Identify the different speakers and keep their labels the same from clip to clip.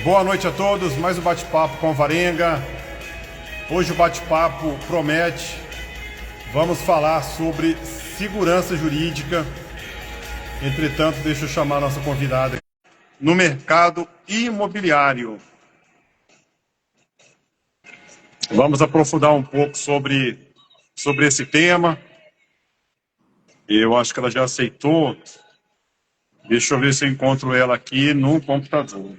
Speaker 1: Boa noite a todos, mais um bate-papo com a Varenga. Hoje o bate-papo promete. Vamos falar sobre segurança jurídica. Entretanto, deixa eu chamar a nossa convidada no mercado imobiliário. Vamos aprofundar um pouco sobre esse tema. Eu acho que ela já aceitou. Deixa eu ver se eu encontro ela aqui no computador.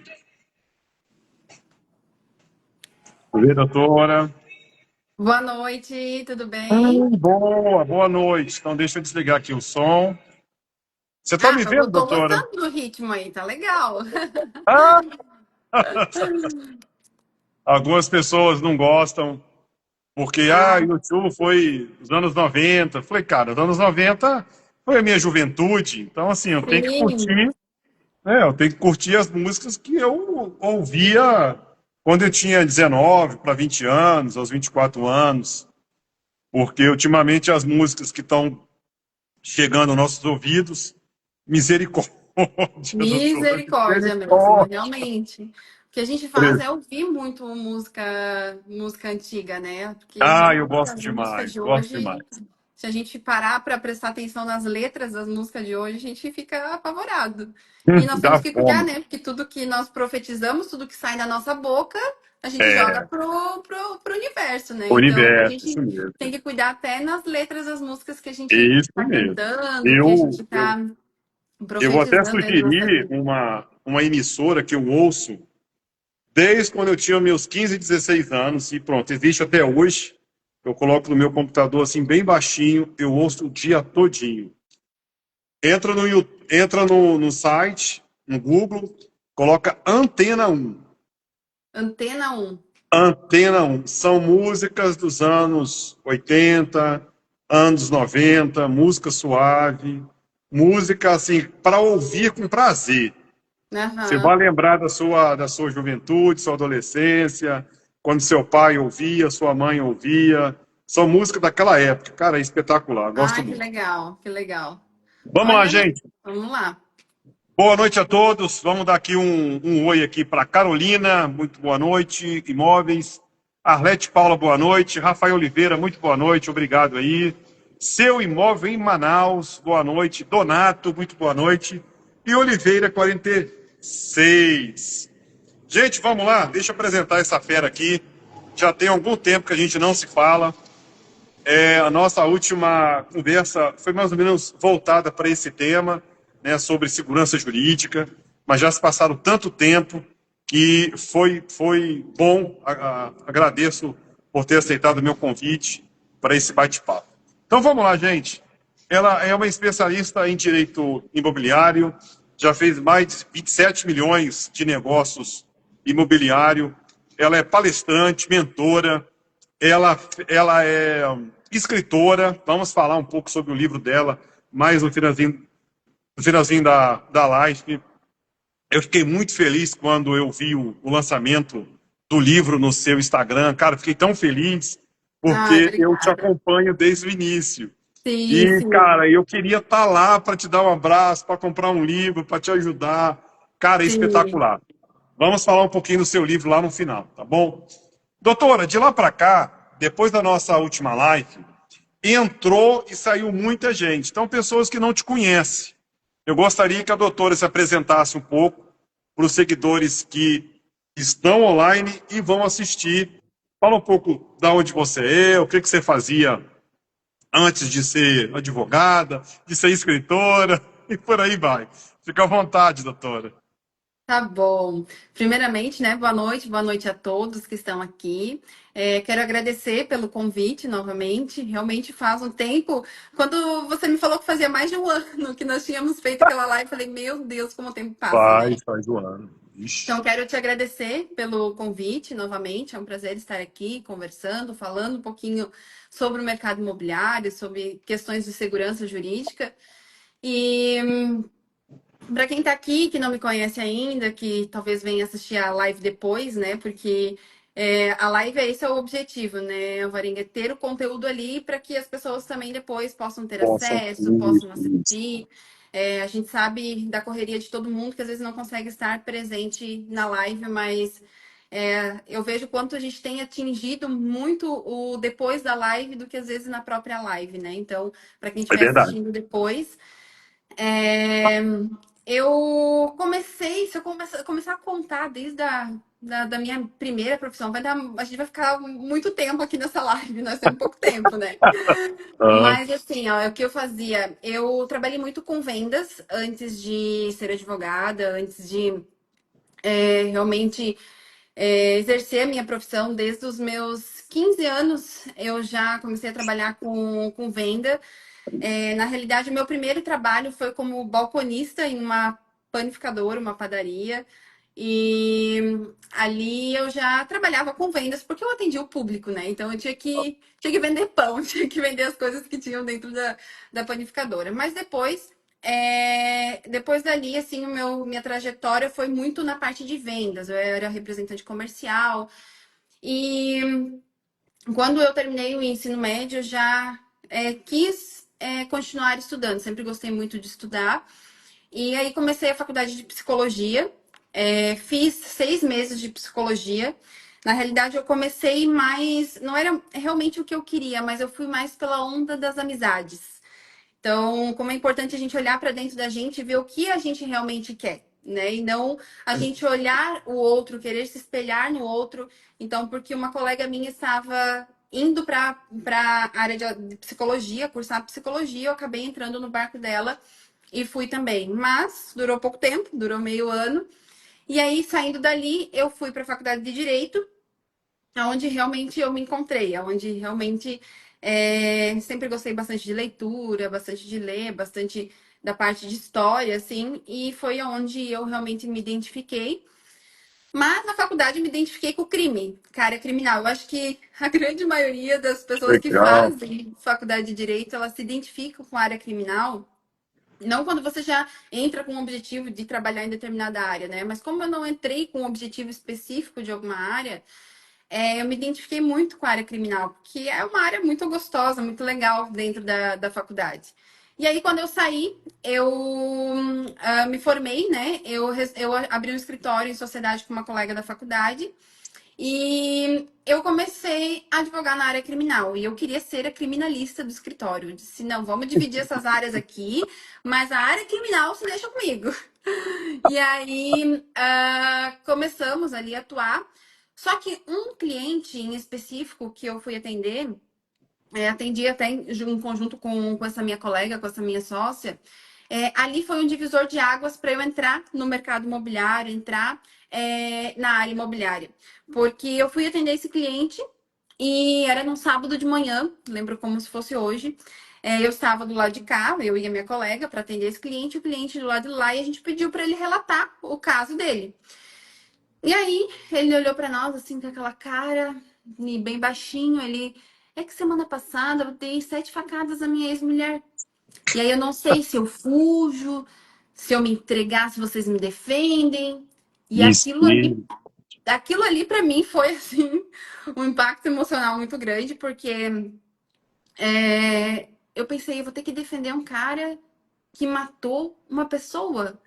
Speaker 1: Oi, doutora.
Speaker 2: Boa noite, tudo bem?
Speaker 1: Boa noite. Então, deixa eu desligar aqui o som. Você está
Speaker 2: Ah,
Speaker 1: me vendo,
Speaker 2: tô
Speaker 1: doutora?
Speaker 2: gostando do ritmo aí, tá legal.
Speaker 1: Ah! Algumas pessoas não gostam, porque
Speaker 2: Ah,
Speaker 1: YouTube foi dos anos 90. Falei, cara, os anos 90 foi a minha juventude. Então, assim, eu tenho que
Speaker 2: sim,
Speaker 1: curtir, né? Eu tenho que curtir as músicas que eu ouvia quando eu tinha 19 para 20 anos, aos 24 anos. Porque ultimamente as músicas que estão chegando aos nossos ouvidos, misericórdia, doutor,
Speaker 2: misericórdia mesmo,
Speaker 1: misericórdia.
Speaker 2: realmente. O que a gente faz é ouvir muito música antiga, né? Porque
Speaker 1: Eu
Speaker 2: realmente
Speaker 1: gosto
Speaker 2: as músicas
Speaker 1: demais,
Speaker 2: de
Speaker 1: gosto
Speaker 2: hoje,
Speaker 1: demais.
Speaker 2: se a gente parar para prestar atenção nas letras das músicas de hoje, a gente fica apavorado. E nós temos
Speaker 1: Dá
Speaker 2: que cuidar,
Speaker 1: fome.
Speaker 2: né? Porque tudo que nós profetizamos, tudo que sai da nossa boca, a gente joga
Speaker 1: É,
Speaker 2: pro universo, né? Então a
Speaker 1: universo,
Speaker 2: gente
Speaker 1: isso mesmo.
Speaker 2: tem que cuidar até nas letras das músicas que a gente
Speaker 1: Isso
Speaker 2: tá
Speaker 1: mesmo.
Speaker 2: cantando, que a gente
Speaker 1: Eu,
Speaker 2: tá
Speaker 1: eu, eu vou até
Speaker 2: profetizando aí na nossa
Speaker 1: sugerir
Speaker 2: vida.
Speaker 1: uma emissora que eu ouço desde quando eu tinha meus 15, 16 anos, e pronto, existe até hoje. Eu coloco no meu computador assim, bem baixinho, eu ouço o dia todinho. Entra no site, no Google, coloca Antena 1.
Speaker 2: Antena 1.
Speaker 1: Antena 1. São músicas dos anos 80, anos 90, música suave, música assim, para ouvir com prazer. Você vai
Speaker 2: Aham.
Speaker 1: lembrar da sua juventude, sua adolescência, quando seu pai ouvia, sua mãe ouvia. São músicas daquela época. Cara, é espetacular, gosto
Speaker 2: Ai, que
Speaker 1: muito.
Speaker 2: legal, que legal.
Speaker 1: Vamos lá,
Speaker 2: Olha,
Speaker 1: gente.
Speaker 2: vamos lá.
Speaker 1: Boa noite a todos. Vamos dar aqui um oi aqui para Carolina, muito boa noite. Imóveis. Arlete Paula, boa noite. Rafael Oliveira, muito boa noite, obrigado aí. Seu Imóvel em Manaus, boa noite. Donato, muito boa noite. E Oliveira, 46. Gente, vamos lá, deixa eu apresentar essa fera aqui. Já tem algum tempo que a gente não se fala. A nossa última conversa foi mais ou menos voltada para esse tema, né, sobre segurança jurídica, mas já se passaram tanto tempo que foi bom. Agradeço por ter aceitado o meu convite para esse bate-papo. Então vamos lá, gente. Ela é uma especialista em direito imobiliário, já fez mais de 27 milhões de negócios imobiliário. Ela é palestrante, mentora, ela é escritora. Vamos falar um pouco sobre o livro dela, mais no finalzinho da live. Eu fiquei muito feliz quando eu vi o lançamento do livro no seu Instagram. Cara, fiquei tão feliz
Speaker 2: Ai,
Speaker 1: porque eu te
Speaker 2: obrigada.
Speaker 1: acompanho desde o início.
Speaker 2: Sim,
Speaker 1: E,
Speaker 2: sim,
Speaker 1: cara, eu queria estar lá para te dar um abraço, para comprar um livro, para te ajudar. Cara, é
Speaker 2: sim.
Speaker 1: espetacular. Vamos falar um pouquinho do seu livro lá no final, tá bom? Doutora, de lá para cá, depois da nossa última live, entrou e saiu muita gente. Então, pessoas que não te conhecem. Eu gostaria que a doutora se apresentasse um pouco para os seguidores que estão online e vão assistir. Fala um pouco da onde você é, o que você fazia antes de ser advogada, de ser escritora, e por aí vai. Fica à vontade, doutora.
Speaker 2: Tá bom. Primeiramente, né, boa noite a todos que estão aqui. Quero agradecer pelo convite novamente. Realmente faz um tempo. Quando você me falou que fazia mais de um ano que nós tínhamos feito aquela live, eu falei, meu Deus, como o tempo passa, né?
Speaker 1: Faz o ano.
Speaker 2: Então,
Speaker 1: Ixi.
Speaker 2: quero te agradecer pelo convite novamente. É um prazer estar aqui conversando, falando um pouquinho sobre o mercado imobiliário, sobre questões de segurança jurídica. E para quem está aqui, que não me conhece ainda, que talvez venha assistir a live depois, né? Porque a live esse é o objetivo, né, Alvarenga? É ter o conteúdo ali para que as pessoas também depois possam ter
Speaker 1: Possam.
Speaker 2: acesso, possam
Speaker 1: Isso, isso.
Speaker 2: assistir. A gente sabe da correria de todo mundo que às vezes não consegue estar presente na live, mas eu vejo quanto a gente tem atingido muito o depois da live do que às vezes na própria live, né? Então, para quem
Speaker 1: É
Speaker 2: estiver
Speaker 1: verdade.
Speaker 2: assistindo depois, é, eu comecei, se eu começar a contar desde da minha primeira profissão, a gente vai ficar muito tempo aqui nessa live, nós temos pouco tempo, né?
Speaker 1: Ah,
Speaker 2: Mas assim, ó, o que eu fazia? Eu trabalhei muito com vendas antes de ser advogada, antes de realmente exercer a minha profissão. Desde os meus 15 anos, eu já comecei a trabalhar com venda. Na realidade, o meu primeiro trabalho foi como balconista em uma panificadora, uma padaria. E ali eu já trabalhava com vendas, porque eu atendia o público, né? Então eu tinha que vender pão, tinha que vender as coisas que tinham dentro da panificadora. Mas depois dali, assim, minha trajetória foi muito na parte de vendas. Eu era representante comercial. E quando eu terminei o ensino médio, eu já quis continuar estudando. Sempre gostei muito de estudar. E aí comecei a faculdade de psicologia. Fiz 6 meses de psicologia. Na realidade, eu comecei mais. Não era realmente o que eu queria, mas eu fui mais pela onda das amizades. Então, como é importante a gente olhar para dentro da gente e ver o que a gente realmente quer, né? E não a gente olhar o outro, querer se espelhar no outro. Então, porque uma colega minha estava indo para a área de psicologia, cursar psicologia, eu acabei entrando no barco dela e fui também. Mas durou pouco tempo, durou meio ano. E aí, saindo dali, eu fui para a faculdade de Direito, onde realmente eu me encontrei, onde realmente sempre gostei bastante de leitura, bastante de ler, bastante da parte de história, assim, e foi onde eu realmente me identifiquei. Mas na faculdade eu me identifiquei com o crime, cara, criminal. Eu acho que a grande maioria das pessoas que
Speaker 1: legal.
Speaker 2: fazem faculdade de direito, elas se identificam com a área criminal. Não quando você já entra com o objetivo de trabalhar em determinada área, né? Mas como eu não entrei com um objetivo específico de alguma área, eu me identifiquei muito com a área criminal, porque é uma área muito gostosa, muito legal dentro da faculdade. E aí, quando eu saí, eu me formei, né? Eu abri um escritório em sociedade com uma colega da faculdade e eu comecei a advogar na área criminal. E eu queria ser a criminalista do escritório. Eu disse, não, vamos dividir essas áreas aqui, mas a área criminal se deixa comigo. E aí começamos ali a atuar. Só que um cliente em específico que eu fui atender, atendi até em conjunto com essa minha colega, com essa minha sócia. Ali foi um divisor de águas para eu entrar no mercado imobiliário, entrar na área imobiliária. Porque eu fui atender esse cliente e era num sábado de manhã, lembro como se fosse hoje. Eu estava do lado de cá, eu e a minha colega, para atender esse cliente, o cliente do lado de lá, e a gente pediu para ele relatar o caso dele. E aí, ele olhou para nós assim, com aquela cara, e bem baixinho, ele. É que semana passada eu dei 7 facadas à minha ex-mulher. E aí eu não sei se eu fujo, se eu me entregar, se vocês me defendem. E
Speaker 1: Isso.
Speaker 2: aquilo ali para mim foi assim um impacto emocional muito grande, porque eu pensei, eu vou ter que defender um cara que matou uma pessoa.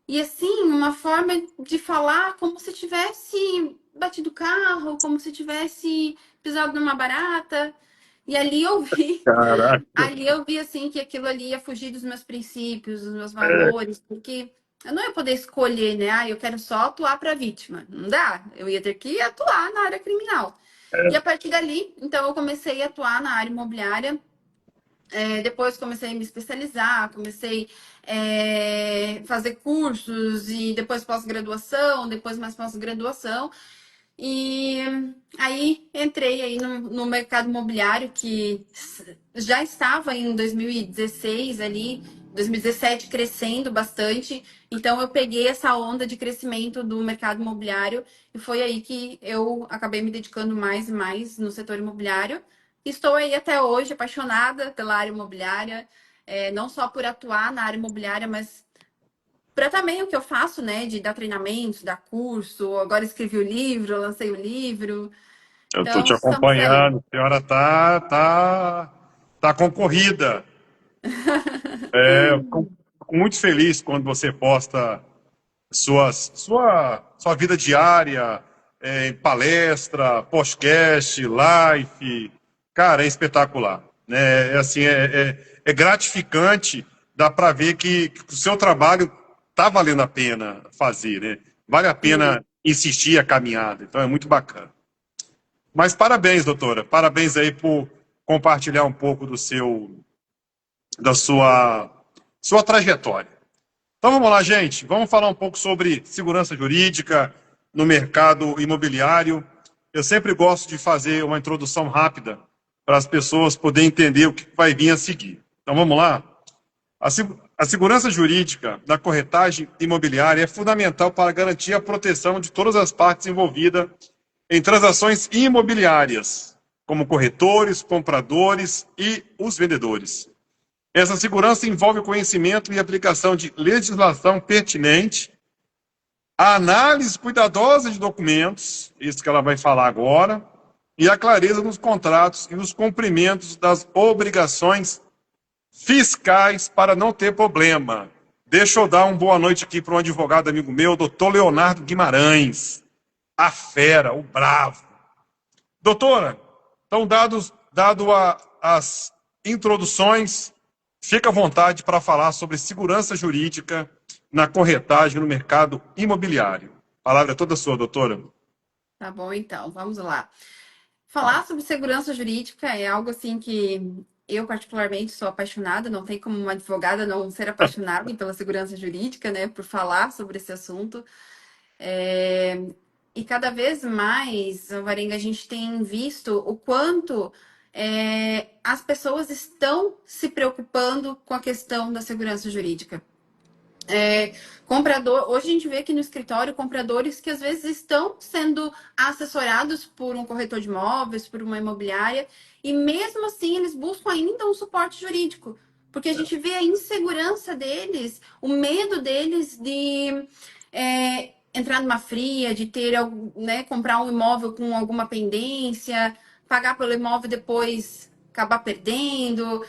Speaker 2: E assim, uma forma de falar como se tivesse batido o carro, como se tivesse pisado numa barata. E
Speaker 1: Caraca.
Speaker 2: ali eu vi assim que aquilo ali ia fugir dos meus princípios, dos meus valores, porque eu não ia poder escolher, né? Ah, eu quero só atuar para a vítima. Não dá. Eu ia ter que atuar na área criminal. E a partir dali, então eu comecei a atuar na área imobiliária. Depois comecei a me especializar, comecei fazer cursos e depois pós-graduação, depois mais pós-graduação. E aí entrei aí no mercado imobiliário que já estava em 2016 ali, 2017 crescendo bastante. Então eu peguei essa onda de crescimento do mercado imobiliário e foi aí que eu acabei me dedicando mais e mais no setor imobiliário. Estou aí até hoje apaixonada pela área imobiliária, não só por atuar na área imobiliária, mas para também o que eu faço, né, de dar treinamento, dar curso. Agora escrevi o livro, lancei o livro.
Speaker 1: Eu estou
Speaker 2: Então,
Speaker 1: te
Speaker 2: estamos aí.
Speaker 1: acompanhando. A senhora tá concorrida. É, fico muito feliz quando você posta sua vida diária, em palestra, podcast, live. Cara, é espetacular. Né? É gratificante, dá para ver que o seu trabalho está valendo a pena fazer, né? Vale a
Speaker 2: Sim.
Speaker 1: pena insistir a caminhada. Então é muito bacana. Mas parabéns, doutora. Parabéns aí por compartilhar um pouco da sua trajetória. Então vamos lá, gente. Vamos falar um pouco sobre segurança jurídica no mercado imobiliário. Eu sempre gosto de fazer uma introdução rápida para as pessoas poderem entender o que vai vir a seguir. Então vamos lá. A segurança jurídica da corretagem imobiliária é fundamental para garantir a proteção de todas as partes envolvidas em transações imobiliárias, como corretores, compradores e os vendedores. Essa segurança envolve o conhecimento e aplicação de legislação pertinente, a análise cuidadosa de documentos, isso que ela vai falar agora, e a clareza nos contratos e nos cumprimentos das obrigações fiscais para não ter problema. Deixa eu dar uma boa noite aqui para um advogado amigo meu, doutor Leonardo Guimarães, a fera, o bravo. Doutora, então dado as introduções, fica à vontade para falar sobre segurança jurídica na corretagem no mercado imobiliário. A palavra é toda sua, doutora.
Speaker 2: Tá bom, então, vamos lá. Falar sobre segurança jurídica é algo assim que eu particularmente sou apaixonada, não tem como uma advogada não ser apaixonada pela segurança jurídica, né, por falar sobre esse assunto. É, E cada vez mais, Alvarenga, a gente tem visto o quanto as pessoas estão se preocupando com a questão da segurança jurídica. Comprador, hoje a gente vê aqui no escritório compradores que às vezes estão sendo assessorados por um corretor de imóveis, por uma imobiliária, e mesmo assim eles buscam ainda um suporte jurídico, porque a gente vê a insegurança deles, o medo deles de entrar numa fria, de ter, né, comprar um imóvel com alguma pendência, pagar pelo imóvel e depois acabar perdendo.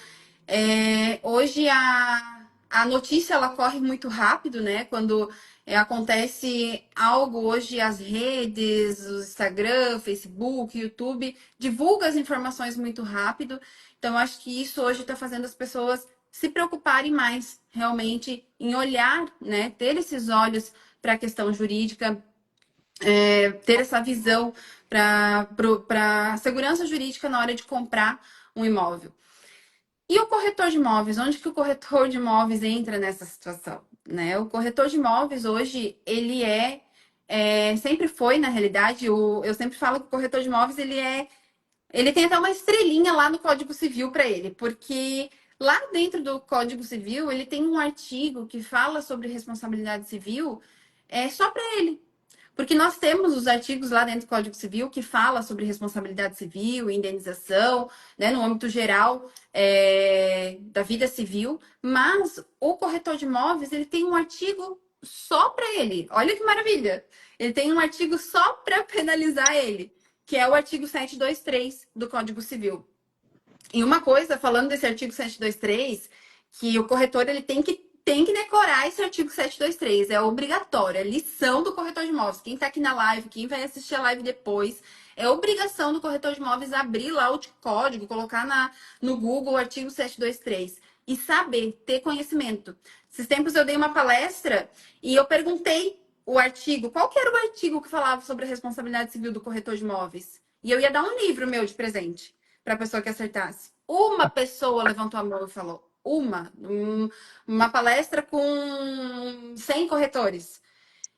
Speaker 2: Hoje a notícia ela corre muito rápido, né? Quando acontece algo hoje, as redes, o Instagram, Facebook, YouTube, divulga as informações muito rápido. Então, acho que isso hoje está fazendo as pessoas se preocuparem mais realmente em olhar, né? Ter esses olhos para a questão jurídica, ter essa visão para a segurança jurídica na hora de comprar um imóvel. E o corretor de imóveis? Onde que o corretor de imóveis entra nessa situação? Né? O corretor de imóveis hoje, ele sempre foi, na realidade, eu sempre falo que o corretor de imóveis, ele tem até uma estrelinha lá no Código Civil para ele, porque lá dentro do Código Civil, ele tem um artigo que fala sobre responsabilidade civil, só para ele. Porque nós temos os artigos lá dentro do Código Civil que fala sobre responsabilidade civil, indenização, né, no âmbito geral da vida civil, mas o corretor de imóveis ele tem um artigo só para ele. Olha que maravilha! Ele tem um artigo só para penalizar ele, que é o artigo 723 do Código Civil. E uma coisa, falando desse artigo 723, que o corretor ele tem que decorar esse artigo 723, é obrigatório, é lição do corretor de imóveis. Quem está aqui na live, quem vai assistir a live depois, é obrigação do corretor de imóveis abrir lá o código, colocar no Google o artigo 723 e saber, ter conhecimento. Esses tempos eu dei uma palestra e eu perguntei o artigo, qual que era o artigo que falava sobre a responsabilidade civil do corretor de imóveis? E eu ia dar um livro meu de presente para a pessoa que acertasse. Uma pessoa levantou a mão e falou. Uma palestra com 100 corretores.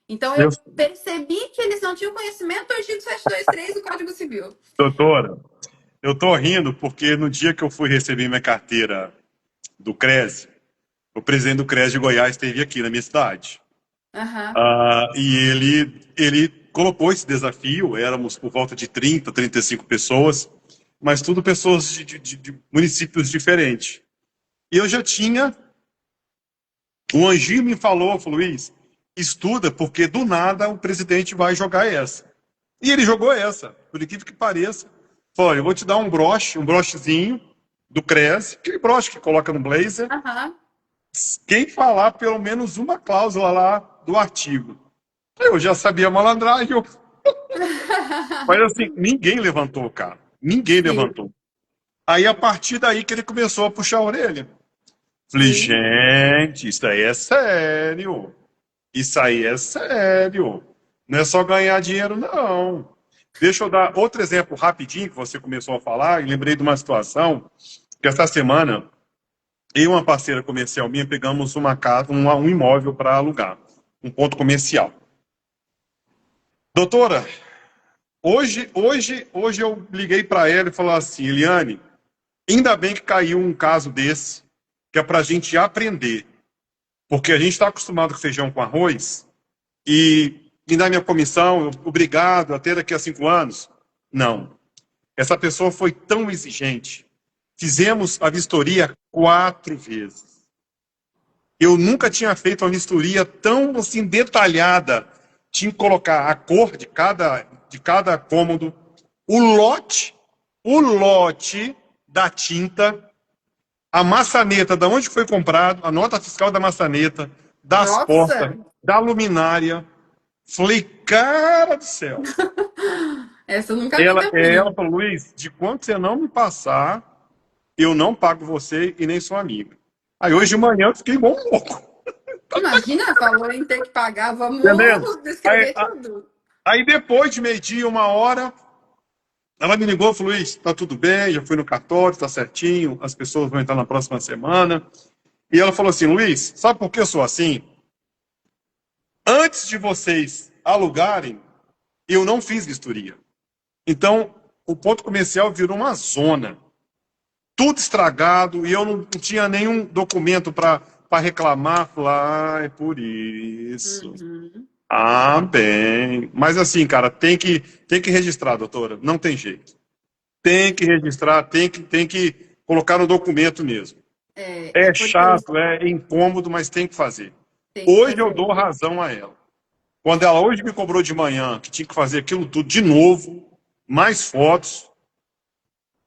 Speaker 2: Então,
Speaker 1: Eu,
Speaker 2: eu percebi que eles não tinham conhecimento do artigo 723 do Código Civil.
Speaker 1: doutora, eu tô rindo porque no dia que eu fui receber minha carteira do CRES, o presidente do CRES de Goiás esteve aqui na minha cidade.
Speaker 2: Aham.
Speaker 1: E ele colocou esse desafio, éramos por volta de 30, 35 pessoas, mas tudo pessoas de municípios diferentes. E eu já tinha, o Anjinho me falou, Luiz, estuda, porque do nada o presidente vai jogar essa. E ele jogou essa, por incrível que pareça. Falou, olha, eu vou te dar um brochezinho do CRES, aquele broche que coloca no blazer,
Speaker 2: Aham.
Speaker 1: Quem falar pelo menos uma cláusula lá do artigo. Eu já sabia a malandragem, mas assim, ninguém levantou, cara. Ninguém
Speaker 2: Sim,
Speaker 1: levantou. Aí, a partir daí que ele começou a puxar a orelha. Falei,
Speaker 2: sim.
Speaker 1: gente, isso aí é sério. Isso aí é sério. Não é só ganhar dinheiro, não. Deixa eu dar outro exemplo rapidinho que você começou a falar e lembrei de uma situação que essa semana eu e uma parceira comercial minha pegamos uma casa, um imóvel para alugar, um ponto comercial. Doutora, hoje eu liguei para ela e falei assim, Eliane, ainda bem que caiu um caso desse, que é para a gente aprender, porque a gente está acostumado com feijão com arroz e na minha comissão, obrigado, até daqui a 5 anos. Não. Essa pessoa foi tão exigente. Fizemos a vistoria 4 vezes. Eu nunca tinha feito uma vistoria tão assim detalhada. Tinha que colocar a cor de cada cômodo, o lote da tinta, a maçaneta, da onde foi comprado, a nota fiscal da maçaneta, das portas,
Speaker 2: Nossa,
Speaker 1: da luminária. Falei, cara do céu.
Speaker 2: essa eu nunca vi
Speaker 1: Ela
Speaker 2: também.
Speaker 1: falou, Luiz, de quanto você não me passar, eu não pago você e nem sua amiga. Aí hoje de manhã eu fiquei igual um louco.
Speaker 2: Imagina, falou em ter que pagar,
Speaker 1: Entendendo?
Speaker 2: vamos
Speaker 1: Aí,
Speaker 2: descrever tudo.
Speaker 1: aí depois de meio-dia, 1 hora, ela me ligou e falou, Luiz, tá tudo bem, já fui no cartório, tá certinho, as pessoas vão entrar na próxima semana. E ela falou assim, Luiz, sabe por que eu sou assim? Antes de vocês alugarem, eu não fiz vistoria. Então, o ponto comercial virou uma zona. Tudo estragado e eu não tinha nenhum documento para reclamar. Falar, ah, é por isso.
Speaker 2: Uhum.
Speaker 1: Ah, bem. Mas assim, cara, tem que registrar, doutora. Não tem jeito. Tem que registrar, tem que colocar no documento mesmo.
Speaker 2: É
Speaker 1: É
Speaker 2: porque
Speaker 1: chato, é incômodo, mas tem que fazer.
Speaker 2: tem que
Speaker 1: Hoje eu
Speaker 2: fazer.
Speaker 1: dou razão a ela. Quando ela hoje me cobrou de manhã que tinha que fazer aquilo tudo de novo, mais fotos,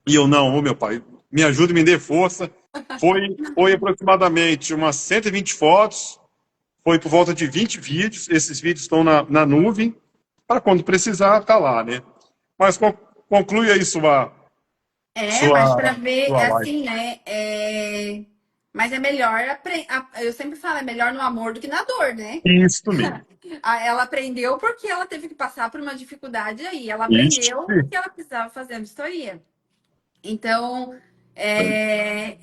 Speaker 1: e eu não, ô meu pai, me ajude, me dê força. Foi aproximadamente umas 120 fotos, foi por volta de 20 vídeos. Esses vídeos estão na nuvem, para quando precisar, tá lá, né? Mas conclui aí
Speaker 2: Mas
Speaker 1: sua,
Speaker 2: para ver,
Speaker 1: sua
Speaker 2: é
Speaker 1: live.
Speaker 2: assim, né? Mas é melhor, eu sempre falo, é melhor no amor do que na dor, né?
Speaker 1: Isso mesmo.
Speaker 2: Ela aprendeu porque ela teve que passar por uma dificuldade aí. Ela
Speaker 1: Isso.
Speaker 2: aprendeu porque ela precisava fazer a vistoria. Então,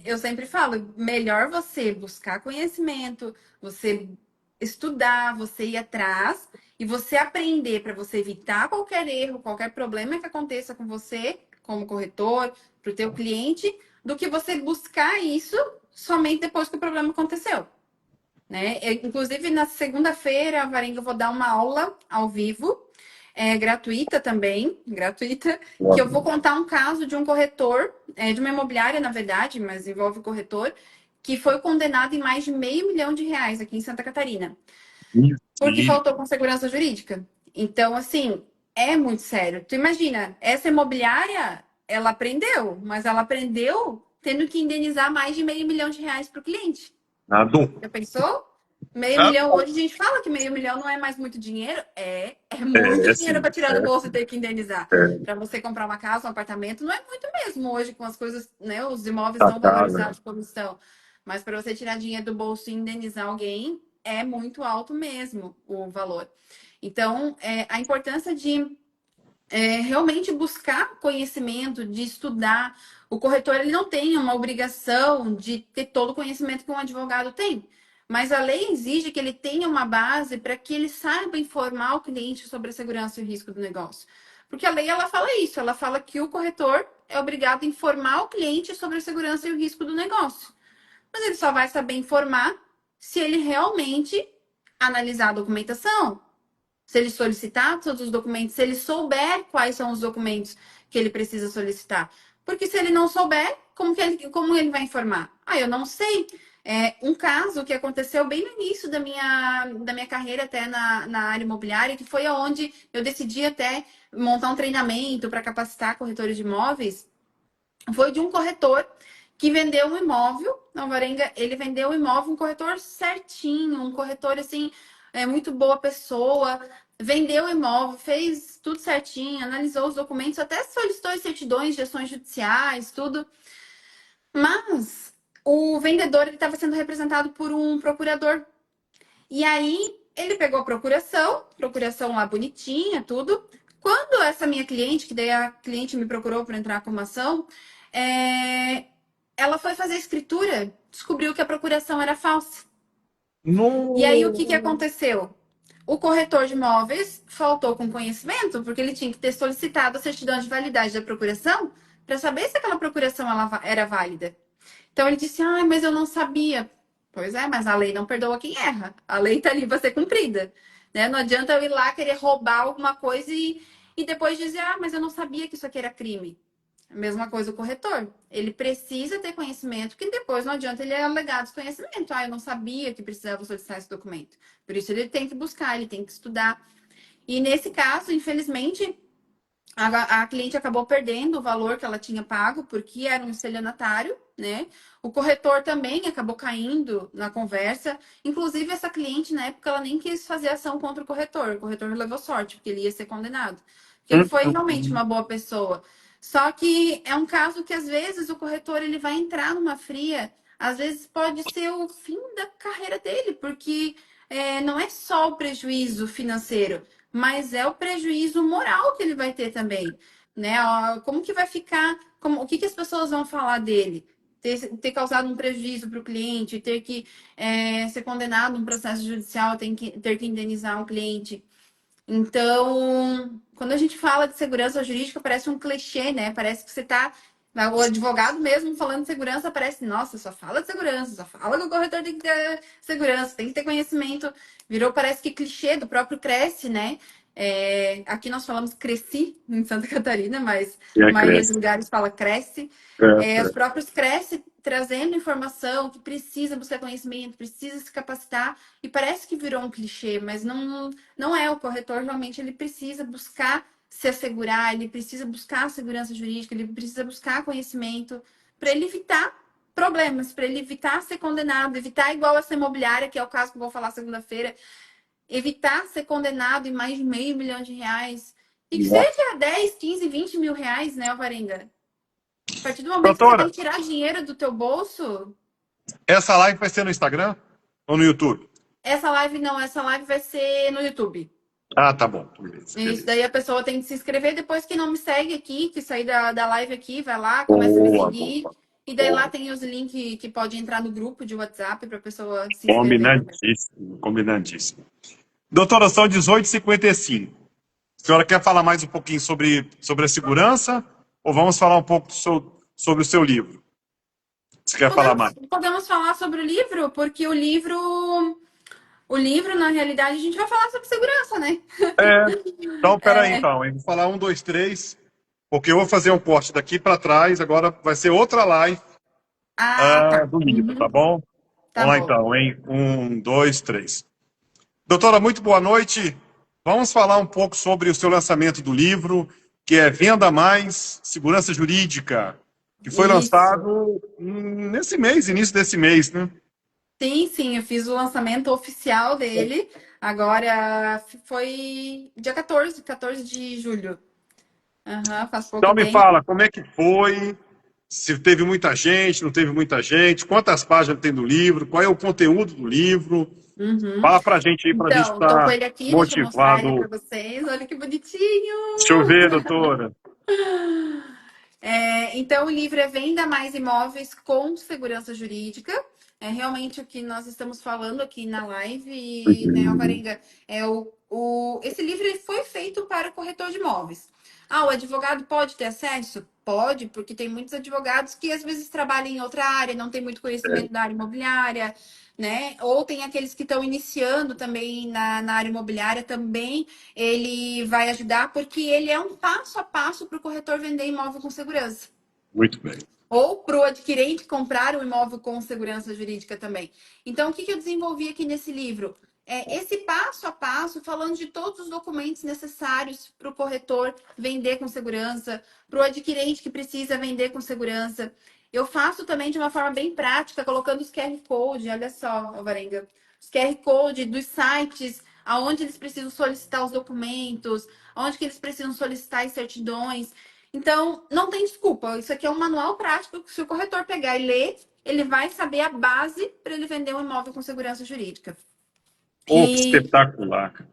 Speaker 2: eu sempre falo, melhor você buscar conhecimento, você estudar, você ir atrás e você aprender para você evitar qualquer erro, qualquer problema que aconteça com você, como corretor, para o teu cliente, do que você buscar isso somente depois que o problema aconteceu. Né? Inclusive, na segunda-feira, Varenga, eu vou dar uma aula ao vivo, gratuita também, gratuita, que eu vou contar um caso de um corretor, de uma imobiliária, na verdade, mas envolve corretor, que foi condenado em mais de R$ 500.000 aqui em Santa Catarina, porque
Speaker 1: Isso.
Speaker 2: faltou com segurança jurídica. Então, assim, é muito sério. Tu imagina, essa imobiliária, ela aprendeu, mas ela aprendeu tendo que indenizar mais de R$ 500.000 para o cliente.
Speaker 1: Nada.
Speaker 2: Já pensou? Meio milhão, hoje a gente fala que meio milhão não é mais muito dinheiro. É muito
Speaker 1: É,
Speaker 2: dinheiro
Speaker 1: sim.
Speaker 2: para tirar do
Speaker 1: É,
Speaker 2: bolso e ter que indenizar.
Speaker 1: é,
Speaker 2: Para você comprar uma casa, um apartamento, não é muito mesmo hoje com as coisas, né? Os imóveis
Speaker 1: tá
Speaker 2: tão
Speaker 1: caro, né?
Speaker 2: valorizados como estão. Mas para você tirar dinheiro do bolso e indenizar alguém, é muito alto mesmo o valor. Então, a importância de realmente buscar conhecimento, de estudar. O corretor ele não tem uma obrigação de ter todo o conhecimento que um advogado tem, mas a lei exige que ele tenha uma base para que ele saiba informar o cliente sobre a segurança e o risco do negócio. Porque a lei ela fala isso, ela fala que o corretor é obrigado a informar o cliente sobre a segurança e o risco do negócio. Mas ele só vai saber informar se ele realmente analisar a documentação, se ele solicitar todos os documentos, se ele souber quais são os documentos que ele precisa solicitar. Porque se ele não souber, como ele vai informar? Ah, eu não sei. Um caso que aconteceu bem no início da minha carreira, até na área imobiliária, que foi onde eu decidi até montar um treinamento para capacitar corretores de imóveis, foi de um corretor que vendeu um imóvel, na Alvarenga, ele vendeu um imóvel, um corretor certinho, um corretor assim, muito boa pessoa, vendeu o imóvel, fez tudo certinho, analisou os documentos, até solicitou as certidões de ações judiciais, tudo. Mas o vendedor ele estava sendo representado por um procurador. E aí ele pegou a procuração lá bonitinha, tudo. Quando essa minha cliente, que daí a cliente me procurou para entrar com uma ação, é, ela foi fazer a escritura, descobriu que a procuração era falsa. E aí o que que
Speaker 1: No...
Speaker 2: aconteceu? O corretor de imóveis faltou com conhecimento, porque ele tinha que ter solicitado a certidão de validade da procuração para saber se aquela procuração era válida. Então ele disse: "Ai, mas eu não sabia." Pois é, mas a lei não perdoa quem erra. A lei está ali para ser cumprida, né? Não adianta eu ir lá querer roubar alguma coisa e depois dizer: "Ah, mas eu não sabia que isso aqui era crime." A mesma coisa o corretor. Ele precisa ter conhecimento, que depois não adianta ele alegar desconhecimento. Ah, eu não sabia que precisava solicitar esse documento. Por isso ele tem que buscar, ele tem que estudar. E nesse caso, infelizmente, a cliente acabou perdendo o valor que ela tinha pago, porque era um estelionatário, né? O corretor também acabou caindo na conversa. Inclusive, essa cliente, na época, ela nem quis fazer ação contra o corretor. O corretor levou sorte, porque ele ia ser condenado. Porque ele foi realmente uma boa pessoa. Só que é um caso que, às vezes, o corretor ele vai entrar numa fria. Às vezes, pode ser o fim da carreira dele, porque não é só o prejuízo financeiro, mas é o prejuízo moral que ele vai ter também, né? Como que vai ficar, o que que as pessoas vão falar dele? Ter causado um prejuízo para o cliente, ter que ser condenado num processo judicial, ter que indenizar um cliente. Então, quando a gente fala de segurança jurídica, parece um clichê, né? Parece que você está. O advogado mesmo falando de segurança parece, nossa, só fala de segurança, só fala que o corretor tem que ter segurança, tem que ter conhecimento. Virou, parece que clichê do próprio Cresce, né? Aqui nós falamos Cresci em Santa Catarina, mas a maioria dos
Speaker 1: Cresce.
Speaker 2: lugares fala Cresce. Os próprios Cresce trazendo informação que precisa buscar conhecimento, precisa se capacitar, e parece que virou um clichê, mas não é. O corretor realmente ele precisa buscar se assegurar, ele precisa buscar a segurança jurídica, ele precisa buscar conhecimento para ele evitar problemas, para ele evitar ser condenado, evitar igual essa imobiliária, que é o caso que eu vou falar segunda-feira, evitar ser condenado em mais de R$ 500 mil. E que
Speaker 1: Nossa.
Speaker 2: seja 10, 15, 20 mil reais, né, Alvarenga? A partir do momento que você tem
Speaker 1: Doutora,
Speaker 2: que tirar dinheiro do teu bolso,
Speaker 1: essa live vai ser no Instagram ou no YouTube?
Speaker 2: essa live não, essa live vai ser no YouTube.
Speaker 1: Ah, tá bom. Beleza,
Speaker 2: Isso
Speaker 1: beleza.
Speaker 2: daí a pessoa tem que se inscrever. Depois que não me segue aqui, que sair da live aqui, vai lá, começa a me
Speaker 1: Boa,
Speaker 2: seguir.
Speaker 1: boa,
Speaker 2: E daí lá
Speaker 1: boa.
Speaker 2: tem os links que pode entrar no grupo de WhatsApp para a pessoa se inscrever também.
Speaker 1: Combinadíssimo, combinadíssimo. Doutora, são 18h55. A senhora quer falar mais um pouquinho sobre a segurança ou vamos falar um pouco sobre o seu livro? Você quer falar mais?
Speaker 2: Podemos falar sobre o livro, porque o livro, na realidade, a gente vai falar sobre segurança, né?
Speaker 1: É, então, peraí,
Speaker 2: É,
Speaker 1: então. Eu vou falar um, dois, três, porque eu vou fazer um corte daqui para trás. Agora vai ser outra live
Speaker 2: tá.
Speaker 1: do livro, tá
Speaker 2: Uhum,
Speaker 1: bom?
Speaker 2: tá
Speaker 1: Vamos lá,
Speaker 2: bom.
Speaker 1: então, hein? Um, dois, três. Doutora, muito boa noite. Vamos falar um pouco sobre o seu lançamento do livro, que é Venda Mais, Segurança Jurídica, que foi
Speaker 2: Isso.
Speaker 1: lançado nesse mês, início desse mês, né?
Speaker 2: Sim, sim, eu fiz o lançamento oficial dele. Agora foi dia 14 de julho. Aham, faz pouco
Speaker 1: Então me
Speaker 2: tempo.
Speaker 1: fala, como é que foi? Se teve muita gente, não teve muita gente? Quantas páginas tem do livro? Qual é o conteúdo do livro?
Speaker 2: Uhum.
Speaker 1: Fala pra gente aí, pra gente
Speaker 2: Então, tô com
Speaker 1: estar
Speaker 2: ele aqui, deixa eu mostrar ele para
Speaker 1: motivado.
Speaker 2: vocês. Olha que bonitinho!
Speaker 1: Deixa eu ver, doutora.
Speaker 2: Então, o livro é Venda Mais Imóveis com Segurança Jurídica. É realmente o que nós estamos falando aqui na live, né,
Speaker 1: Uhum.
Speaker 2: Alvarenga? Esse livro ele foi feito para corretor de imóveis. Ah, o advogado pode ter acesso? Pode, porque tem muitos advogados que às vezes trabalham em outra área, não tem muito conhecimento da área imobiliária, né? Ou tem aqueles que estão iniciando também na área imobiliária também ele vai ajudar porque ele é um passo a passo para o corretor vender imóvel com segurança.
Speaker 1: Muito bem.
Speaker 2: Ou para o adquirente comprar um imóvel com segurança jurídica também. Então, o que eu desenvolvi aqui nesse livro? Esse passo a passo, falando de todos os documentos necessários para o corretor vender com segurança, para o adquirente que precisa vender com segurança. Eu faço também de uma forma bem prática, colocando os QR Code, olha só, Alvarenga, os QR Code dos sites, aonde eles precisam solicitar os documentos, aonde que eles precisam solicitar as certidões. Então, não tem desculpa. Isso aqui é um manual prático que se o corretor pegar e ler, ele vai saber a base para ele vender um imóvel com segurança jurídica.
Speaker 1: Pô, que
Speaker 2: E
Speaker 1: espetacular, cara.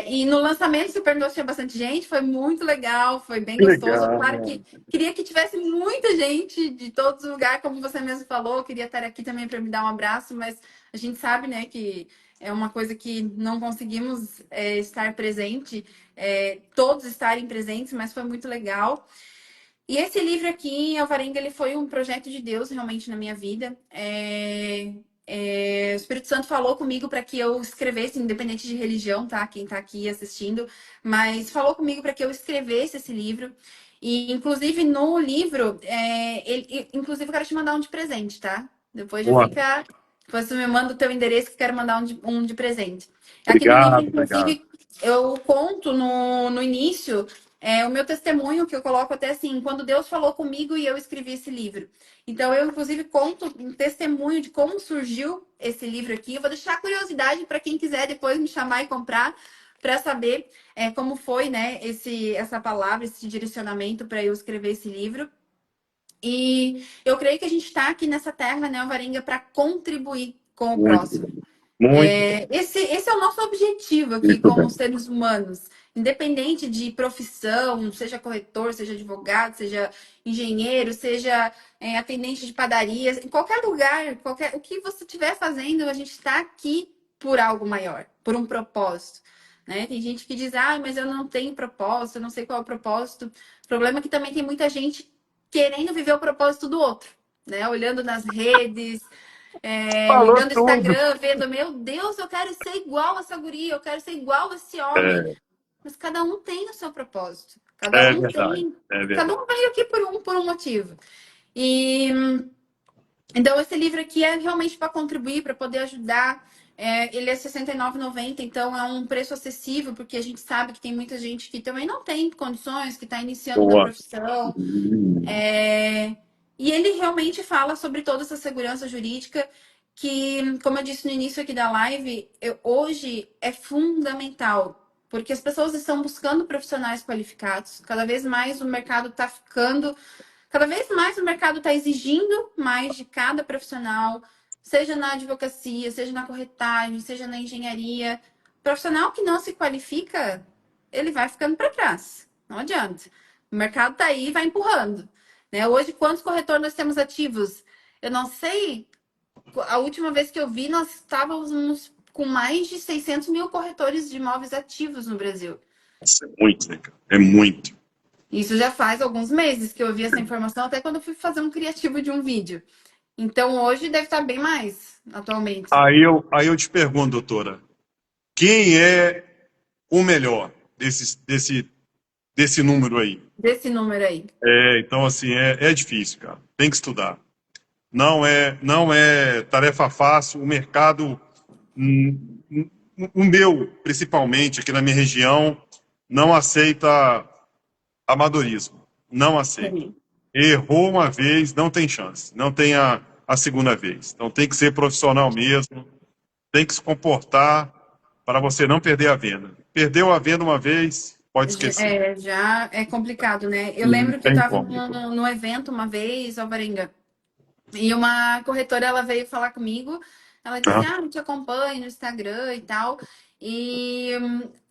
Speaker 2: e no lançamento, você perguntou se tinha bastante gente, foi muito legal, foi bem
Speaker 1: Que
Speaker 2: gostoso. Claro
Speaker 1: legal.
Speaker 2: que queria que tivesse muita gente de todos os lugares, como você mesmo falou, queria estar aqui também para me dar um abraço, mas a gente sabe, né, que é uma coisa que não conseguimos estar presente, todos estarem presentes, mas foi muito legal. E esse livro aqui, Alvarenga, ele foi um projeto de Deus realmente na minha vida. O Espírito Santo falou comigo para que eu escrevesse, independente de religião, tá? Quem tá aqui assistindo, mas falou comigo para que eu escrevesse esse livro. E, inclusive, no livro, inclusive, eu quero te mandar um de presente, tá? Depois já
Speaker 1: Boa.
Speaker 2: fica. Depois você me manda o teu endereço que quero mandar um de presente. Aqui no livro,
Speaker 1: Obrigado, obrigado.
Speaker 2: inclusive, eu conto no início o meu testemunho, que eu coloco até assim, quando Deus falou comigo e eu escrevi esse livro. Então, eu, inclusive, conto um testemunho de como surgiu esse livro aqui. Eu vou deixar a curiosidade para quem quiser depois me chamar e comprar, para saber como foi, né, essa palavra, esse direcionamento para eu escrever esse livro. E eu creio que a gente está aqui nessa terra, né, Alvarenga, para contribuir com o
Speaker 1: Muito
Speaker 2: próximo.
Speaker 1: bem. Muito bem.
Speaker 2: Esse é o nosso objetivo aqui
Speaker 1: Muito
Speaker 2: como
Speaker 1: bem.
Speaker 2: seres humanos, independente de profissão, seja corretor, seja advogado, seja engenheiro, seja atendente de padaria, em qualquer lugar, o que você estiver fazendo, a gente está aqui por algo maior, por um propósito. Né? Tem gente que diz, mas eu não tenho propósito, eu não sei qual é o propósito. O problema é que também tem muita gente querendo viver o propósito do outro, né? Olhando nas redes,
Speaker 1: Falou
Speaker 2: ligando o
Speaker 1: tudo.
Speaker 2: Instagram, vendo, meu Deus, eu quero ser igual a essa guria, eu quero ser igual a esse homem.
Speaker 1: É,
Speaker 2: Mas cada um tem o seu propósito. Cada
Speaker 1: é
Speaker 2: um
Speaker 1: verdade.
Speaker 2: tem.
Speaker 1: É
Speaker 2: Cada
Speaker 1: verdade.
Speaker 2: um veio aqui por um motivo. E então, esse livro aqui é realmente para contribuir, para poder ajudar. Ele é R$ 69,90, então é um preço acessível, porque a gente sabe que tem muita gente que também não tem condições, que está iniciando na
Speaker 1: Boa.
Speaker 2: profissão.
Speaker 1: Hum.
Speaker 2: E ele realmente fala sobre toda essa segurança jurídica que, como eu disse no início aqui da live, hoje é fundamental, porque as pessoas estão buscando profissionais qualificados. Cada vez mais o mercado está exigindo mais de cada profissional, seja na advocacia, seja na corretagem, seja na engenharia. Profissional que não se qualifica, ele vai ficando para trás. Não adianta. O mercado está aí e vai empurrando. Né? Hoje, quantos corretores nós temos ativos? Eu não sei. A última vez que eu vi, nós estávamos com mais de 600 mil corretores de imóveis ativos no Brasil.
Speaker 1: Nossa, é muito, né, cara? É muito.
Speaker 2: Isso já faz alguns meses que eu vi essa informação, até quando eu fui fazer um criativo de um vídeo. Então, hoje deve estar bem mais, atualmente,
Speaker 1: Aí eu te pergunto, doutora, quem é o melhor desse número aí?
Speaker 2: desse número aí.
Speaker 1: Então, assim, é difícil, cara. Tem que estudar. Não é tarefa fácil. O mercado, o meu, principalmente aqui na minha região, não aceita amadorismo. Não aceita.
Speaker 2: Sim.
Speaker 1: Errou uma vez, não tem chance. Não tem a segunda vez. Então tem que ser profissional mesmo, tem que se comportar para você não perder a venda. Perdeu a venda uma vez, pode esquecer.
Speaker 2: Já é complicado, né? Eu
Speaker 1: Não
Speaker 2: lembro que eu
Speaker 1: tem
Speaker 2: estava
Speaker 1: como.
Speaker 2: num evento uma vez, Alvarenga, e uma corretora, ela veio falar comigo, ela disse,
Speaker 1: Tá?
Speaker 2: eu te acompanho no Instagram e tal, e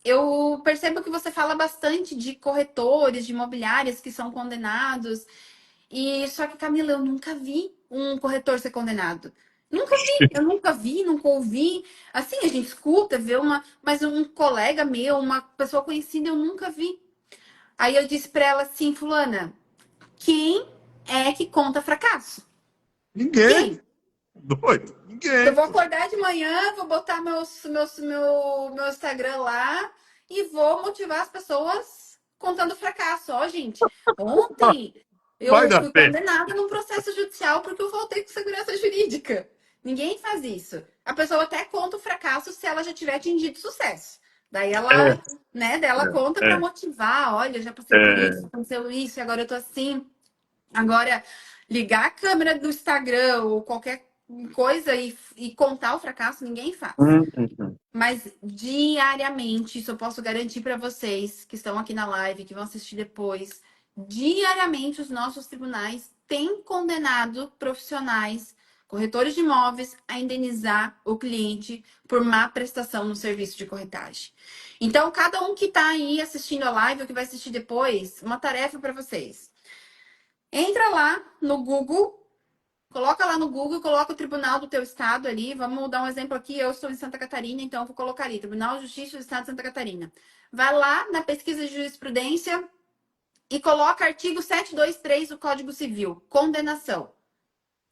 Speaker 2: eu percebo que você fala bastante de corretores, de imobiliárias que são condenados. E só que, Camila, eu nunca vi um corretor ser condenado. Nunca vi, eu nunca vi, nunca ouvi. Assim, a gente escuta, vê mas um colega meu, uma pessoa conhecida, eu nunca vi. Aí eu disse pra ela assim, fulana, quem é que conta fracasso?
Speaker 1: Ninguém.
Speaker 2: Quem?
Speaker 1: Doido.
Speaker 2: Eu
Speaker 1: Ninguém.
Speaker 2: vou acordar de manhã, vou botar meu Instagram lá e vou motivar as pessoas contando fracasso. Ó, gente, ontem
Speaker 1: Vai
Speaker 2: eu
Speaker 1: dar
Speaker 2: fui
Speaker 1: pé.
Speaker 2: condenada num processo judicial porque eu faltei com segurança jurídica. Ninguém faz isso. A pessoa até conta o fracasso se ela já tiver atingido sucesso. Daí
Speaker 1: É,
Speaker 2: ela, né, dela conta para
Speaker 1: é,
Speaker 2: motivar. Olha, já passei por isso,
Speaker 1: é.
Speaker 2: aconteceu isso, e agora eu tô assim. Agora, Ligar a câmera do Instagram ou qualquer coisa e contar o fracasso, ninguém faz.
Speaker 1: Uhum.
Speaker 2: Mas diariamente, isso eu posso garantir para vocês que estão aqui na live, que vão assistir depois. Diariamente, os nossos tribunais têm condenado profissionais, corretores de imóveis, a indenizar o cliente por má prestação no serviço de corretagem. Então, cada um que está aí assistindo a live ou que vai assistir depois, uma tarefa para vocês. Entra lá no Google. Coloca lá no Google, coloca o tribunal do teu estado ali. Vamos dar um exemplo aqui. Eu estou em Santa Catarina, então eu vou colocar ali, Tribunal de Justiça do Estado de Santa Catarina. Vai lá na pesquisa de jurisprudência e coloca artigo 723 do Código Civil, condenação.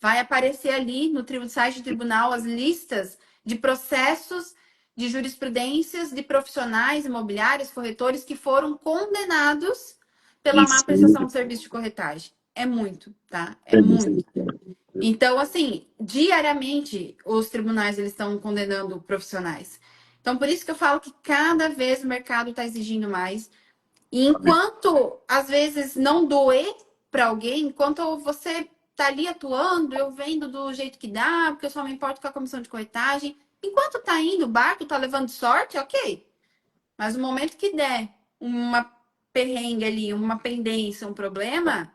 Speaker 2: Vai aparecer ali no site do tribunal as listas de processos de jurisprudências de profissionais imobiliários, corretores que foram condenados pela má
Speaker 1: Isso.
Speaker 2: prestação de serviço de corretagem. É muito, tá? É muito. Então, assim, diariamente os tribunais eles estão condenando profissionais. Então, por isso que eu falo que cada vez o mercado está exigindo mais. E enquanto, às vezes, não doer para alguém, enquanto você tá ali atuando, eu vendo do jeito que dá, porque eu só me importo com a comissão de corretagem. Enquanto tá indo, o barco tá levando sorte, ok. Mas no momento que der uma perrengue ali, uma pendência, um problema,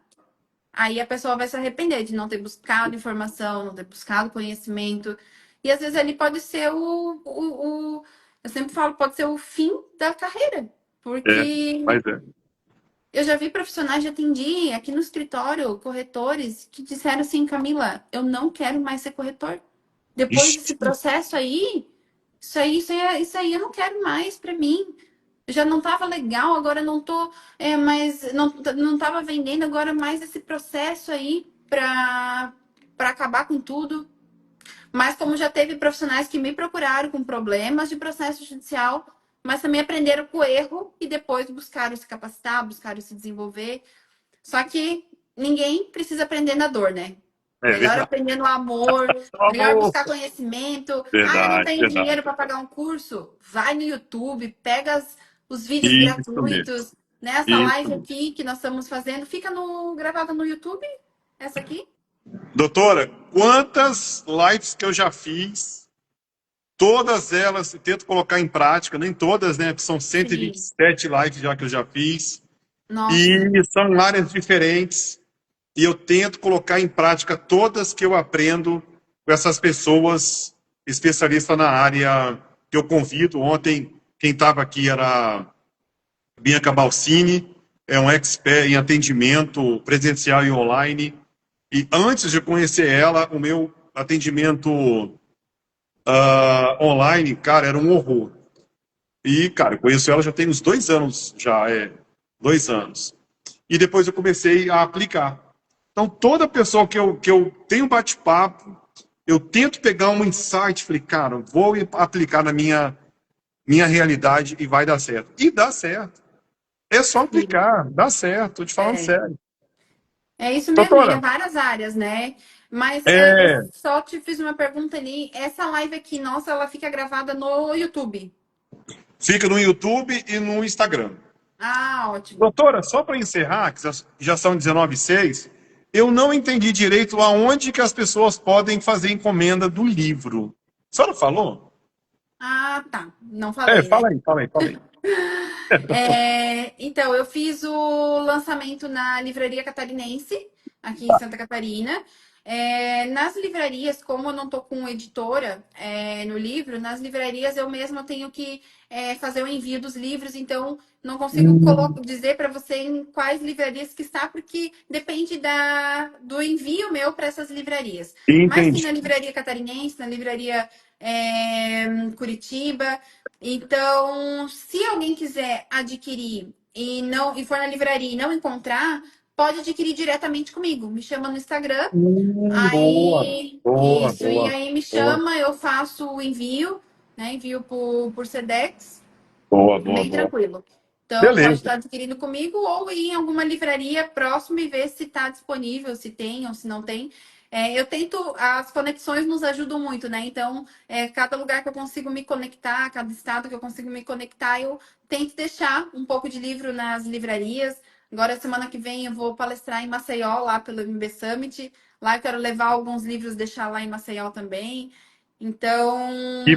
Speaker 2: aí a pessoa vai se arrepender de não ter buscado informação, não ter buscado conhecimento. E às vezes ali pode ser eu sempre falo, pode ser o fim da carreira.
Speaker 1: É,
Speaker 2: Porque
Speaker 1: mas é.
Speaker 2: eu já vi profissionais, já atendi aqui no escritório, corretores, que disseram assim, Camila, eu não quero mais ser corretor. Depois desse
Speaker 1: Ixi,
Speaker 2: processo aí, isso aí eu não quero mais para mim. Já não estava legal, agora não tô, mas não estava vendendo, agora mais esse processo aí para acabar com tudo. Mas como já teve profissionais que me procuraram com problemas de processo judicial, mas também aprenderam com o erro e depois buscaram se capacitar, buscaram se desenvolver. Só que ninguém precisa aprender na dor, né?
Speaker 1: é
Speaker 2: Melhor
Speaker 1: verdade.
Speaker 2: aprender no amor, melhor
Speaker 1: Amor.
Speaker 2: buscar conhecimento. Ah, eu não
Speaker 1: Verdade,
Speaker 2: tenho
Speaker 1: verdade.
Speaker 2: dinheiro para pagar um curso. Vai no YouTube, pega os vídeos
Speaker 1: Isso mesmo.
Speaker 2: gratuitos. Nessa
Speaker 1: Isso
Speaker 2: live
Speaker 1: mesmo.
Speaker 2: aqui que nós estamos fazendo, fica gravada no YouTube, essa aqui.
Speaker 1: Doutora, quantas lives que eu já fiz, todas elas, tento colocar em prática, nem todas, né? São
Speaker 2: Sim.
Speaker 1: 127 lives já que eu já fiz,
Speaker 2: Nossa.
Speaker 1: e são áreas diferentes, e eu tento colocar em prática todas que eu aprendo com essas pessoas especialistas na área que eu convido. Ontem, quem estava aqui era Bianca Balsini, é um expert em atendimento presencial e online. E antes de conhecer ela, o meu atendimento online, cara, era um horror. E, cara, eu conheço ela já tem uns 2 anos, já é 2 anos. E depois eu comecei a aplicar. Então, toda pessoa que eu tenho bate-papo, eu tento pegar um insight, falei, cara, vou aplicar na minha realidade e vai dar certo. E dá certo. É só
Speaker 2: Sim.
Speaker 1: aplicar, dá certo, tô te falando
Speaker 2: É.
Speaker 1: sério.
Speaker 2: É isso mesmo, e é
Speaker 1: Doutora,
Speaker 2: várias áreas, né? Mas eu
Speaker 1: é,
Speaker 2: só te fiz uma pergunta ali. Essa live aqui, nossa, ela fica gravada no YouTube.
Speaker 1: fica no YouTube e no Instagram.
Speaker 2: Ah, ótimo.
Speaker 1: Doutora, só para encerrar, que já são 19h06, eu não entendi direito aonde que as pessoas podem fazer encomenda do livro. A senhora falou?
Speaker 2: Ah, tá. Não
Speaker 1: É,
Speaker 2: falei, né?
Speaker 1: fala aí, fala aí, fala aí.
Speaker 2: Então, eu fiz o lançamento na Livraria Catarinense, aqui em Santa Catarina. Nas livrarias, como eu não estou com editora no livro, nas livrarias eu mesma tenho que fazer o envio dos livros, então não consigo dizer para você em quais livrarias que está, porque depende do envio meu para essas livrarias. Mas sim
Speaker 1: Entendi.
Speaker 2: na Livraria Catarinense, na Livraria Curitiba. Então, se alguém quiser adquirir e for na livraria e não encontrar, pode adquirir diretamente comigo. Me chama no Instagram.
Speaker 1: Boa,
Speaker 2: Aí,
Speaker 1: boa,
Speaker 2: isso. E
Speaker 1: boa,
Speaker 2: aí me
Speaker 1: boa,
Speaker 2: chama, eu faço o envio, né? Envio por Sedex,
Speaker 1: boa, boa,
Speaker 2: bem
Speaker 1: boa.
Speaker 2: tranquilo. Então, pode
Speaker 1: Beleza.
Speaker 2: estar adquirindo comigo ou ir em alguma livraria próxima e ver se está disponível, se tem ou se não tem. Eu tento, as conexões nos ajudam muito, né? Então, cada lugar que eu consigo me conectar, cada estado que eu consigo me conectar, eu tento deixar um pouco de livro nas livrarias. Agora, semana que vem, eu vou palestrar em Maceió, lá pelo MB Summit. Lá eu quero levar alguns livros, deixar lá em Maceió também.
Speaker 1: Que
Speaker 2: Então, é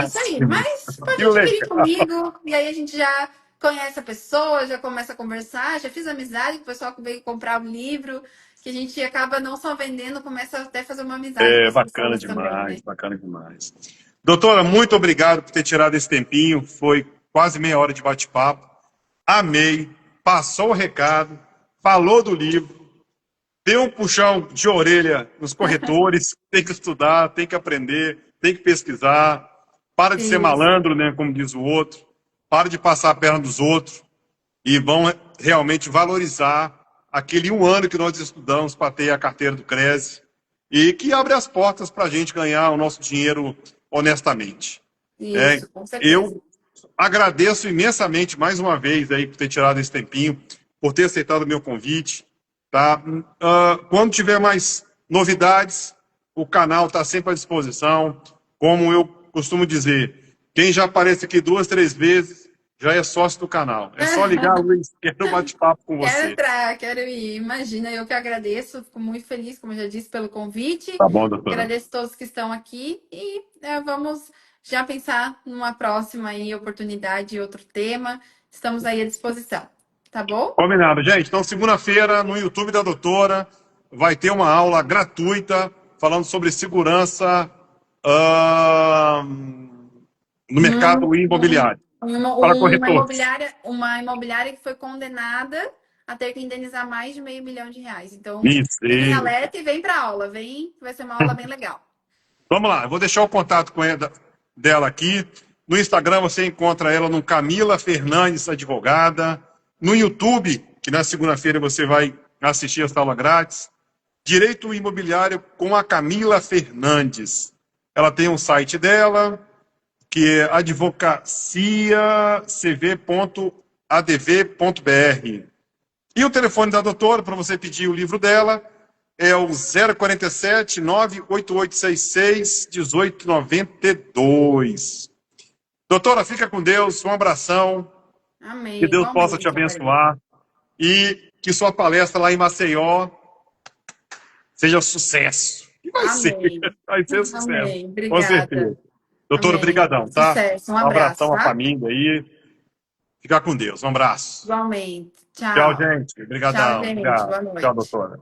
Speaker 2: isso aí.
Speaker 1: máximo!
Speaker 2: Mas pode
Speaker 1: Que
Speaker 2: adquirir
Speaker 1: legal!
Speaker 2: comigo, e aí a gente já conhece a pessoa, já começa a conversar, já fiz amizade com o pessoal que veio comprar o livro, que a gente acaba não só vendendo, começa até a fazer uma amizade com
Speaker 1: É
Speaker 2: as
Speaker 1: bacana
Speaker 2: pessoas também,
Speaker 1: demais,
Speaker 2: né?
Speaker 1: bacana demais. Doutora, muito obrigado por ter tirado esse tempinho. Foi quase meia hora de bate-papo. Amei, passou o recado, falou do livro, deu um puxão de orelha nos corretores. Tem que estudar, tem que aprender, tem que pesquisar. Para de ser
Speaker 2: Isso,
Speaker 1: malandro, né, como diz o outro. Para de passar a perna dos outros e vão realmente valorizar aquele um ano que nós estudamos para ter a carteira do CRESE e que abre as portas para a gente ganhar o nosso dinheiro honestamente. É,
Speaker 2: isso, com certeza.
Speaker 1: eu agradeço imensamente mais uma vez aí por ter tirado esse tempinho, por ter aceitado o meu convite. Tá? Quando tiver mais novidades, o canal está sempre à disposição. Como eu costumo dizer, quem já aparece aqui 2, 3 vezes já é sócio do canal. É só ligar, Luiz, quero um bate-papo com
Speaker 2: Quero
Speaker 1: você.
Speaker 2: entrar, quero ir. Imagina, eu que agradeço, fico muito feliz, como eu já disse, pelo convite.
Speaker 1: Tá bom, doutora.
Speaker 2: Agradeço a todos que estão aqui e vamos já pensar numa próxima aí, oportunidade, outro tema. Estamos aí à disposição, tá bom?
Speaker 1: Combinado, gente. Então, segunda-feira, no YouTube da doutora, vai ter uma aula gratuita falando sobre segurança no
Speaker 2: Num-
Speaker 1: mercado
Speaker 2: num-
Speaker 1: imobiliário para corretores.
Speaker 2: uma imobiliária que foi condenada a ter que indenizar mais de R$ 500 mil. Então,
Speaker 1: Isso.
Speaker 2: fiquem alerta e vem para a aula, vem, vai ser uma aula bem legal.
Speaker 1: Vamos lá, eu vou deixar o contato dela aqui. No Instagram você encontra ela no Camila Fernandes Advogada. No YouTube, que na segunda-feira você vai assistir essa aula grátis. Direito Imobiliário com a Camila Fernandes. Ela tem um site dela, que é advocaciacv.adv.br. E o telefone da doutora, para você pedir o livro dela, é o 047 98866 1892. Doutora, fica com Deus, um abração, que
Speaker 2: Amém,
Speaker 1: Deus possa te
Speaker 2: igualmente, Alberto.
Speaker 1: abençoar e que sua palestra lá em Maceió seja sucesso. E
Speaker 2: Amém.
Speaker 1: vai ser sucesso,
Speaker 2: Amém.
Speaker 1: com certeza.
Speaker 2: Obrigada.
Speaker 1: Doutora,
Speaker 2: Amém.
Speaker 1: brigadão, tá?
Speaker 2: Sucesso. Um
Speaker 1: Um
Speaker 2: abraço,
Speaker 1: abração à
Speaker 2: tá?
Speaker 1: família aí. Fica com Deus, um abraço.
Speaker 2: Igualmente.
Speaker 1: Tchau,
Speaker 2: Tchau.
Speaker 1: gente.
Speaker 2: Tchau,
Speaker 1: Obrigadão.
Speaker 2: gente.
Speaker 1: Obrigado.
Speaker 2: Boa
Speaker 1: Tchau,
Speaker 2: noite.
Speaker 1: doutora.